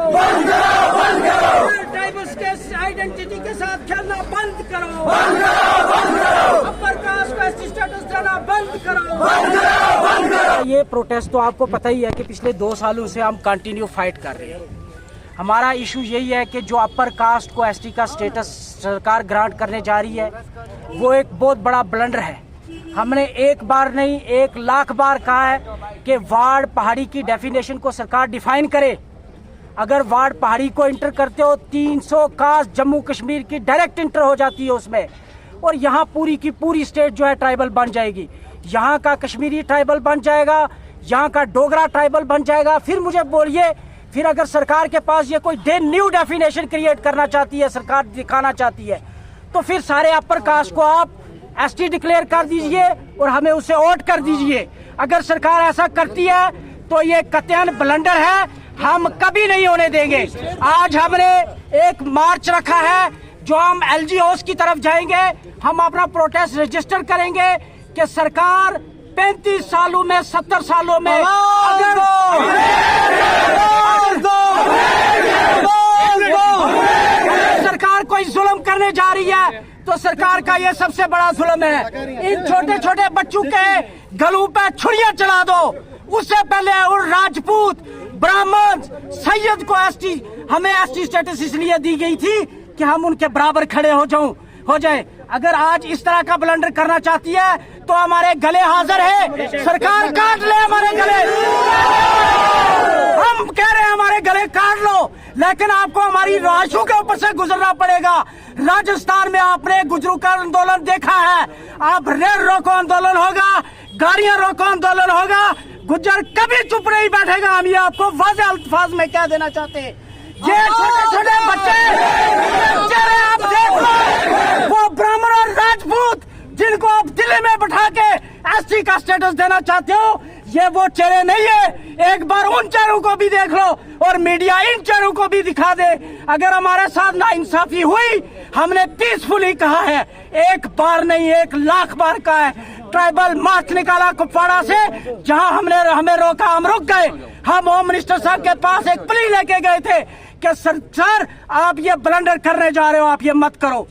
बंद करो, बंद करो। ट्राइबल्स के आइडेंटिटी के साथ खेलना बंद करो, बंद करो, बंद करो। अपर कास्ट को एसटी स्टेटस देना बंद करो, बंद करो, बंद करो। ये प्रोटेस्ट तो आपको पता ही है कि पिछले 2 सालों से हम कंटिन्यू फाइट कर रहे हैं। हमारा इशू यही है कि जो अपर कास्ट को एसटी का स्टेटस सरकार ग्रांट करने जा रही है वो एक बहुत बड़ा ब्लंडर है। हमने एक बार नहीं 1 लाख बार कहा है कि वार्ड पहाड़ी की डेफिनेशन को सरकार डिफाइन करे। अगर वार्ड पहाड़ी को इंटर करते हो 300 कास्ट जम्मू कश्मीर की डायरेक्ट इंटर हो जाती है उसमें, और यहाँ पूरी की पूरी स्टेट जो है ट्राइबल बन जाएगी। यहाँ का कश्मीरी ट्राइबल बन जाएगा, यहाँ का डोगरा ट्राइबल बन जाएगा। फिर मुझे बोलिए, फिर अगर सरकार के पास ये कोई न्यू डेफिनेशन क्रिएट करना चाहती है, सरकार दिखाना चाहती है, तो फिर सारे अपर कास्ट को आप एसटी डिक्लेयर कर दीजिए और हमें उसे वोट कर दीजिए। अगर सरकार ऐसा करती है तो ये कतई ब्लंडर है, हम कभी नहीं होने देंगे। आज हमने एक मार्च रखा है जो हम एलजीओस की तरफ जाएंगे। हम अपना प्रोटेस्ट रजिस्टर करेंगे कि सरकार 35 सालों में 70 सालों में अगर सरकार कोई जुल्म करने जा रही है तो सरकार का ये सबसे बड़ा जुल्म है। इन छोटे छोटे बच्चों के गलों पे छुरियां चला दो। उससे पहले उन राजपूत ब्राह्मण सैयद को हमें एसटी स्टेटस इसलिए दी गई थी कि हम उनके बराबर खड़े हो जाए। अगर आज इस तरह का ब्लंडर करना चाहती है तो हमारे गले हाजिर है, सरकार काट ले हमारे गले। हम कह रहे हैं हमारे गले काट लो, लेकिन आपको हमारी राशों के ऊपर से गुजरना पड़ेगा। राजस्थान में आपने गुजरों का आंदोलन देखा है, आप रेल रोको आंदोलन होगा, गाड़ियां रोको आंदोलन होगा, गुज्जर कभी चुप नहीं बैठेगा। हम ये आपको वाज़ेह अल्फाज में क्या देना चाहते हैं। ये छोटे छोटे बच्चे आप देख लो, वो ब्राह्मण और राजपूत जिनको आप दिल्ली में बैठा के एसटी का स्टेटस देना चाहते हो, ये वो चेहरे नहीं है। एक बार उन चेहरों को भी देख लो और मीडिया इन चेहरों को भी दिखा दे। अगर हमारे साथ नाइंसाफी हुई, हमने पीसफुली कहा है, एक बार नहीं 1 लाख बार कहा है। ट्राइबल मार्च निकाला कुपवाड़ा से, जहां हमें रोका, हम रुक गए। हम होम मिनिस्टर साहब के पास एक प्ली लेके गए थे कि सर आप ये ब्लंडर करने जा रहे हो, आप ये मत करो।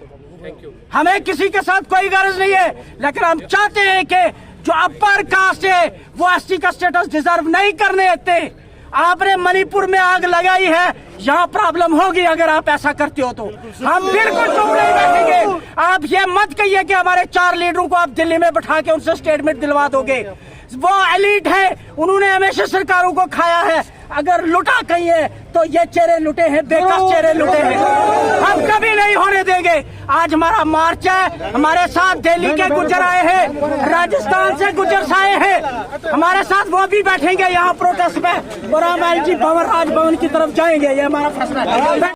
हमें किसी के साथ कोई गर्ज नहीं है, लेकिन हम चाहते हैं कि जो अपर कास्ट है वो एसटी का स्टेटस डिजर्व नहीं करने देते। आपने मणिपुर में आग लगाई है, यहाँ प्रॉब्लम होगी अगर आप ऐसा करते हो तो। हम बिल्कुल चुप नहीं बैठेंगे। आप ये मत कहिए कि हमारे 4 लीडरों को आप दिल्ली में बैठा के उनसे स्टेटमेंट दिलवा दोगे। वो एलीट है, उन्होंने हमेशा सरकारों को खाया है। अगर लुटा कहीं है तो ये चेहरे लुटे हैं, बेकस चेहरे लुटे हैं, हम कभी नहीं होने देंगे। आज हमारा मार्च है, हमारे साथ दिल्ली के गुज्जर आए हैं, राजस्थान से गुज्जर आए हैं, हमारे साथ वो भी बैठेंगे यहाँ प्रोटेस्ट में, और हम एलजी भवन राजभवन की तरफ जाएंगे। ये हमारा फैसला है।